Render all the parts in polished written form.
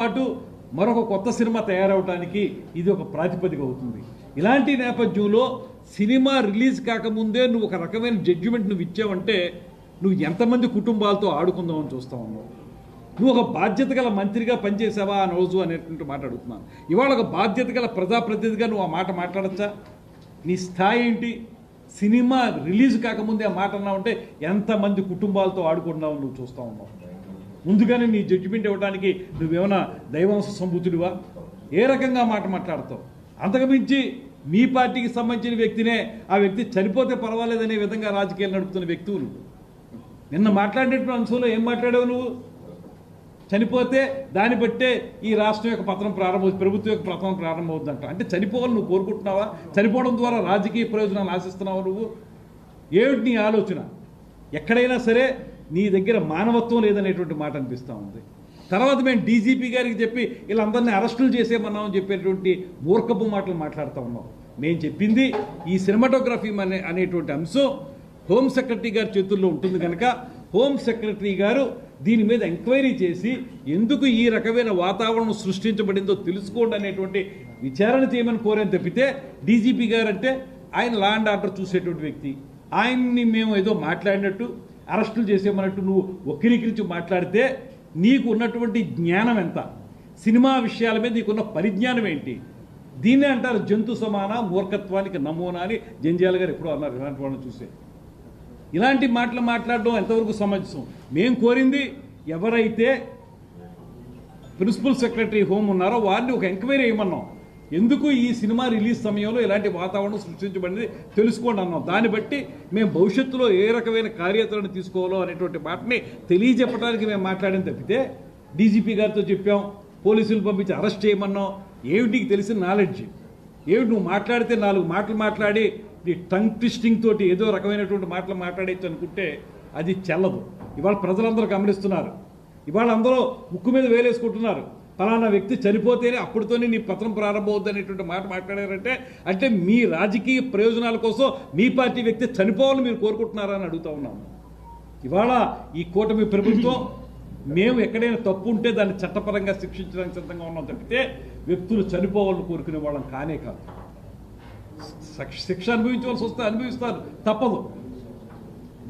పాటు మరొక కొత్త సినిమా తయారవడానికి ఇది ఒక ప్రాతిపదిక అవుతుంది. ఇలాంటి నేపథ్యంలో సినిమా రిలీజ్ కాకముందే నువ్వు ఒక రకమైన జడ్జిమెంట్ నువ్వు ఇచ్చావంటే నువ్వు ఎంతమంది కుటుంబాలతో ఆడుకుందామని చూస్తూ ఉన్నావు. నువ్వు ఒక బాధ్యత గల మంత్రిగా పనిచేసావా ఆ రోజు అనేటువంటి మాట అడుగుతున్నాను. ఇవాళ ఒక బాధ్యత గల ప్రజాప్రతినిధిగా నువ్వు ఆ మాట మాట్లాడచ్చా? నీ స్థాయి ఏంటి? సినిమా రిలీజ్ కాకముందే ఆ మాట అన్నావంటే ఎంతమంది కుటుంబాలతో ఆడుకుంటున్నావు నువ్వు చూస్తూ ఉన్నావు. ముందుగానే నీ జడ్జిమెంట్ ఇవ్వడానికి నువ్వేమైనా దైవాంశ సంభూతుడివా? ఏ రకంగా మాట మాట్లాడతావు? అంతకుమించి మీ పార్టీకి సంబంధించిన వ్యక్తినే ఆ వ్యక్తి చనిపోతే పర్వాలేదనే విధంగా రాజకీయాలు నడుపుతున్న వ్యక్తులు నిన్న మాట్లాడినటువంటి అంశంలో ఏం మాట్లాడావు నువ్వు? చనిపోతే దాన్ని బట్టే ఈ రాష్ట్రం యొక్క పతనం ప్రారంభమవుతుంది, ప్రభుత్వం యొక్క పతనం ప్రారంభమవుతుందంట. అంటే చనిపోవాలని నువ్వు కోరుకుంటున్నావా? చనిపోవడం ద్వారా రాజకీయ ప్రయోజనాలు ఆశిస్తున్నావా నువ్వు? ఏమిటి నీ ఆలోచన? ఎక్కడైనా సరే నీ దగ్గర మానవత్వం లేదనేటువంటి మాట అనిపిస్తూ ఉంది. తర్వాత మేము డీజీపీ గారికి చెప్పి వీళ్ళందరినీ అరెస్టులు చేసేమన్నామని చెప్పేటువంటి మూర్ఖపు మాటలు మాట్లాడుతూ ఉన్నాం. మేము చెప్పింది ఈ సినిమాటోగ్రఫీ అనేటువంటి అంశం హోమ్ సెక్రటరీ గారి చేతుల్లో ఉంటుంది కనుక హోమ్ సెక్రటరీ గారు దీని మీద ఎంక్వైరీ చేసి ఎందుకు ఈ రకమైన వాతావరణం సృష్టించబడిందో తెలుసుకోండి అనేటువంటి విచారణ చేయమని కోరేని తప్పితే డీజీపీ గారు అంటే ఆయన లా అండ్ ఆర్డర్ చూసేటువంటి వ్యక్తి. ఆయన్ని మేము ఏదో మాట్లాడినట్టు అరెస్టులు చేసేమన్నట్టు నువ్వు వక్రీకరించి మాట్లాడితే నీకు ఉన్నటువంటి జ్ఞానం ఎంత? సినిమా విషయాల మీద నీకున్న పరిజ్ఞానం ఏంటి? దీన్నే అంటారు జంతు సమాన మూర్ఖత్వానికి నమూనా అని జంజాల గారు ఎప్పుడో అన్నారు. ఇలాంటి వాళ్ళని చూసే ఇలాంటి మాటలు మాట్లాడడం ఎంతవరకు సమంజసం? మేము కోరింది ఎవరైతే ప్రిన్సిపల్ సెక్రటరీ హోమ్ ఉన్నారో వారిని ఒక ఎంక్వైరీ చేయమన్నాం. ఎందుకు ఈ సినిమా రిలీజ్ సమయంలో ఇలాంటి వాతావరణం సృష్టించబడింది తెలుసుకోండి అన్నాం. దాన్ని బట్టి మేము భవిష్యత్తులో ఏ రకమైన కార్యాచరణ తీసుకోవాలో అనేటువంటి మాటని తెలియజెప్పడానికి మేము మాట్లాడిన తప్పితే డీజీపీ గారితో చెప్పాం, పోలీసులు పంపించి అరెస్ట్ చేయమన్నాం. ఏమిటికి తెలిసిన నాలెడ్జ్ ఏమిటి? నువ్వు మాట్లాడితే 4 మాటలు మాట్లాడి నీ టంగ్ ట్విస్టింగ్ తోటి ఏదో రకమైనటువంటి మాటలు మాట్లాడేచ్చు అనుకుంటే అది చెల్లదు. ఇవాళ ప్రజలందరూ గమనిస్తున్నారు. ఇవాళ అందరూ ముక్కు మీద వేలేసుకుంటున్నారు. ఫలానా వ్యక్తి చనిపోతేనే అప్పటితోనే నీ పత్రం ప్రారంభమవుద్ది అనేటువంటి మాట మాట్లాడారంటే అంటే మీ రాజకీయ ప్రయోజనాల కోసం మీ పార్టీ వ్యక్తి చనిపోవాలని మీరు కోరుకుంటున్నారా అని అడుగుతూ ఉన్నాము. ఇవాళ ఈ కూటమి ప్రభుత్వం మేము ఎక్కడైనా తప్పు ఉంటే దాన్ని చట్టపరంగా శిక్షించడానికి సిద్ధంగా ఉన్నాం తప్పితే వ్యక్తులు చనిపోవాలని కోరుకునే వాళ్ళం కానే కాదు. శిక్ష అనుభవించవలసి వస్తే అనుభవిస్తారు, తప్పదు.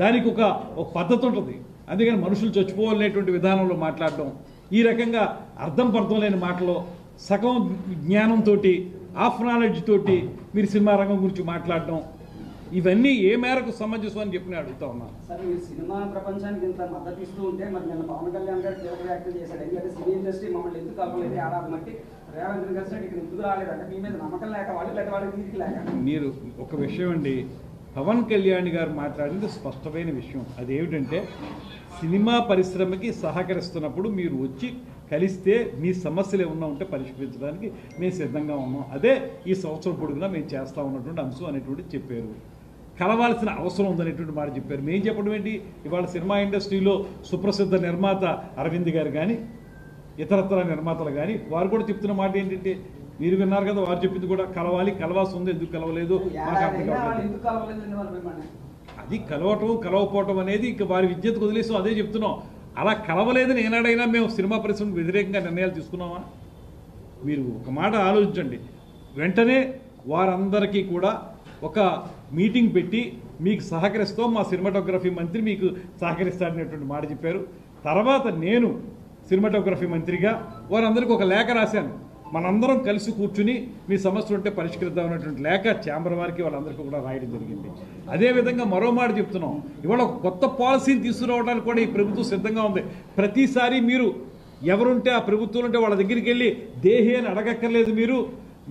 దానికి ఒక పద్ధతి ఉంటుంది. అందుకని మనుషులు చచ్చిపోవాలనేటువంటి విధానంలో మాట్లాడడం, ఈ రకంగా అర్థం పర్థం లేని మాటలో సగం జ్ఞానంతో హాఫ్ నాలెడ్జ్ తోటి మీరు సినిమా రంగం గురించి మాట్లాడడం, ఇవన్నీ ఏ మేరకు సమంజసం అని చెప్పి అడుగుతా ఉన్నాను. సార్, మీరు సినిమా ప్రపంచానికి ఇంత మద్దతు ఇస్తూ ఉంటే మరి నిన్న పవన్ కళ్యాణ్ గారు కీలక వ్యాఖ్యలు చేశాడు. ఎందుకంటే సినీ ఇండస్ట్రీ మమ్మల్ని ఎందుకు కలపలేదు, ఏడాది మట్టి రేవంత్ కలిసినట్టు ఇక్కడ ఎందుకు రాలేదంటే మీ మీద నమ్మకం లేక వాళ్ళకి తీరికి లేక. మీరు ఒక విషయం అండి, పవన్ కళ్యాణ్ గారు మాట్లాడింది స్పష్టమైన విషయం. అదేమిటంటే సినిమా పరిశ్రమకి సహకరిస్తున్నప్పుడు మీరు వచ్చి కలిస్తే మీ సమస్యలు ఏమన్నా ఉంటే పరిష్కరించడానికి మేము సిద్ధంగా ఉన్నాం. అదే ఈ సంవత్సరం పొడుగునా మేము చేస్తూ ఉన్నటువంటి అంశం అనేటువంటి చెప్పారు. కలవాల్సిన అవసరం ఉందనేటువంటి మాట చెప్పారు. మేము చెప్పడం ఏంటి? ఇవాళ సినిమా ఇండస్ట్రీలో సుప్రసిద్ధ నిర్మాత అరవింద్ గారు కానీ ఇతరత్ర నిర్మాతలు కానీ వారు కూడా చెప్తున్న మాట ఏంటంటే మీరు విన్నారు కదా, వారు చెప్పింది కూడా కలవాల్సి ఉంది. ఎందుకు కలవలేదు? అది కలవకపోవటం అనేది ఇక వారి విద్యతకు వదిలేసాం. అదే చెప్తున్నాం. అలా కలవలేదని ఏనాడైనా మేము సినిమా పరిశ్రమకు వ్యతిరేకంగా నిర్ణయాలు తీసుకున్నామా? మీరు ఒక మాట ఆలోచించండి. వెంటనే వారందరికీ కూడా ఒక మీటింగ్ పెట్టి మీకు సహకరిస్తాం, మా సినిమాటోగ్రఫీ మంత్రి మీకు సహకరిస్తాడనేటువంటి మాట చెప్పారు. తర్వాత నేను సినిమాటోగ్రఫీ మంత్రిగా వారందరికీ ఒక లేఖ రాశాను. మనందరం కలిసి కూర్చుని మీ సమస్యలు ఉంటే పరిష్కరిద్దాం అనేటువంటి లేఖ ఛాంబర్ వారికి వాళ్ళందరికీ కూడా రాయడం జరిగింది. అదేవిధంగా మరో మాట చెప్తున్నాం, ఇవాళ ఒక కొత్త పాలసీని తీసుకురావడానికి కూడా ఈ ప్రభుత్వం సిద్ధంగా ఉంది. ప్రతిసారి మీరు ఎవరుంటే ఆ ప్రభుత్వం ఉంటే వాళ్ళ దగ్గరికి వెళ్ళి దేహి అని అడగక్కర్లేదు.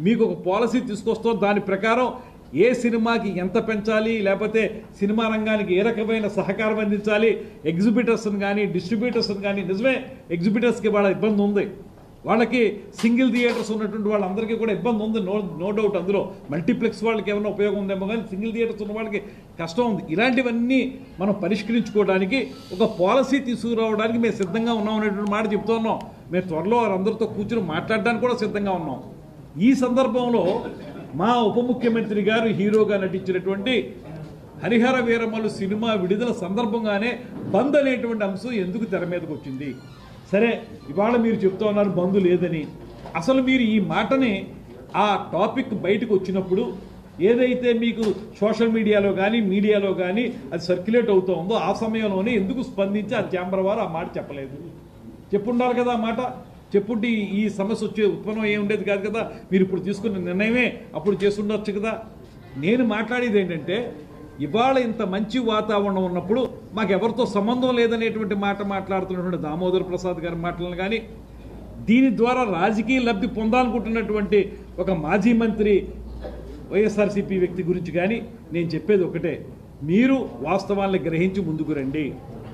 మీకు ఒక పాలసీ తీసుకొస్తాం, దాని ప్రకారం ఏ సినిమాకి ఎంత పెంచాలి, లేకపోతే సినిమా రంగానికి ఏ రకమైన సహకారం అందించాలి, ఎగ్జిబిటర్స్ని కానీ డిస్ట్రిబ్యూటర్స్ని కానీ. నిజమే, ఎగ్జిబిటర్స్కి వాళ్ళ ఇబ్బంది ఉంది. వాళ్ళకి సింగిల్ థియేటర్స్ ఉన్నటువంటి వాళ్ళందరికీ కూడా ఇబ్బంది ఉంది, నో డౌట్. అందులో మల్టీప్లెక్స్ వాళ్ళకి ఏమైనా ఉపయోగం ఉందేమో కానీ సింగిల్ థియేటర్స్ ఉన్న వాళ్ళకి కష్టం ఉంది. ఇలాంటివన్నీ మనం పరిష్కరించుకోవడానికి ఒక పాలసీ తీసుకురావడానికి మేము సిద్ధంగా ఉన్నాం అనేటువంటి మాట చెప్తూ ఉన్నాం. మేము త్వరలో వారందరితో కూర్చుని మాట్లాడడానికి కూడా సిద్ధంగా ఉన్నాం. ఈ సందర్భంలో మా ఉప ముఖ్యమంత్రి గారు హీరోగా నటించినటువంటి హరిహర వీరమల్లు సినిమా విడుదల సందర్భంగానే బంద్ అనేటువంటి అంశం ఎందుకు తెర మీదకి వచ్చింది? సరే ఇవాళ మీరు చెప్తా ఉన్నారు బంధు లేదని. అసలు మీరు ఈ మాటని ఆ టాపిక్ బయటకు వచ్చినప్పుడు ఏదైతే మీకు సోషల్ మీడియాలో కానీ మీడియాలో కానీ అది సర్క్యులేట్ అవుతూ ఉందో ఆ సమయంలోనే ఎందుకు స్పందించి ఆ ఛాంబర్ వారు ఆ మాట చెప్పలేదు? చెప్పుండాలి కదా ఆ మాట. చెప్పుంటే ఈ సమస్య వచ్చే ఉత్పన్నం ఏమి ఉండేది కాదు కదా. మీరు ఇప్పుడు తీసుకున్న నిర్ణయమే అప్పుడు చేస్తుండొచ్చు కదా. నేను మాట్లాడేది ఏంటంటే ఇవాళ ఇంత మంచి వాతావరణం ఉన్నప్పుడు మాకు ఎవరితో సంబంధం లేదనేటువంటి మాట మాట్లాడుతున్నటువంటి దామోదర్ ప్రసాద్ గారి మాటలను కానీ, దీని ద్వారా రాజకీయ లబ్ధి పొందాలనుకుంటున్నటువంటి ఒక మాజీ మంత్రి వైఎస్ఆర్సీపీ వ్యక్తి గురించి కానీ నేను చెప్పేది ఒకటే, మీరు వాస్తవాన్ని గ్రహించి ముందుకు రండి.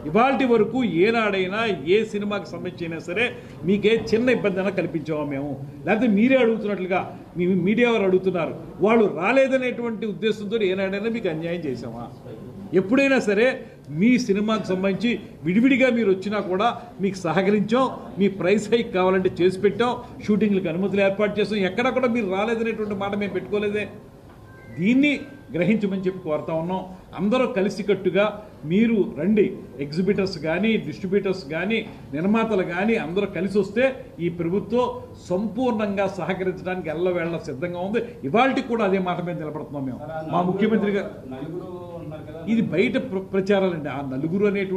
ఇవాల్టి వరకు ఏనాడైనా ఏ సినిమాకి సంబంధించి అయినా సరే మీకే చిన్న ఇబ్బంది అయినా కల్పించామా మేము? లేకపోతే మీరే అడుగుతున్నట్లుగా మీ మీడియా వారు అడుగుతున్నారు, వాళ్ళు రాలేదనేటువంటి ఉద్దేశంతో ఏనాడైనా మీకు అన్యాయం చేసామా? ఎప్పుడైనా సరే మీ సినిమాకి సంబంధించి విడివిడిగా మీరు వచ్చినా కూడా మీకు సహకరించాం, మీ ప్రైస్ హైక్ కావాలంటే చేసి పెట్టాం, షూటింగ్లకు అనుమతులు ఏర్పాటు చేసాం, ఎక్కడా కూడా మీరు రాలేదనేటువంటి మాట మేము పెట్టుకోలేదే. దీన్ని గ్రహించమని చెప్పి కోరుతా ఉన్నాం. అందరూ కలిసికట్టుగా మీరు రండి. ఎగ్జిబిటర్స్ కానీ, డిస్ట్రిబ్యూటర్స్ కానీ, నిర్మాతలు కానీ అందరూ కలిసి వస్తే ఈ ప్రభుత్వం సంపూర్ణంగా సహకరించడానికి ఎల్లవేళ సిద్ధంగా ఉంది. ఇవాళకి కూడా అదే మాట మీద నిలబడుతున్నాం మేము. మా ముఖ్యమంత్రి గారు ఇది బయట ప్రచారాలండి. ఆ నలుగురు అనేటువంటి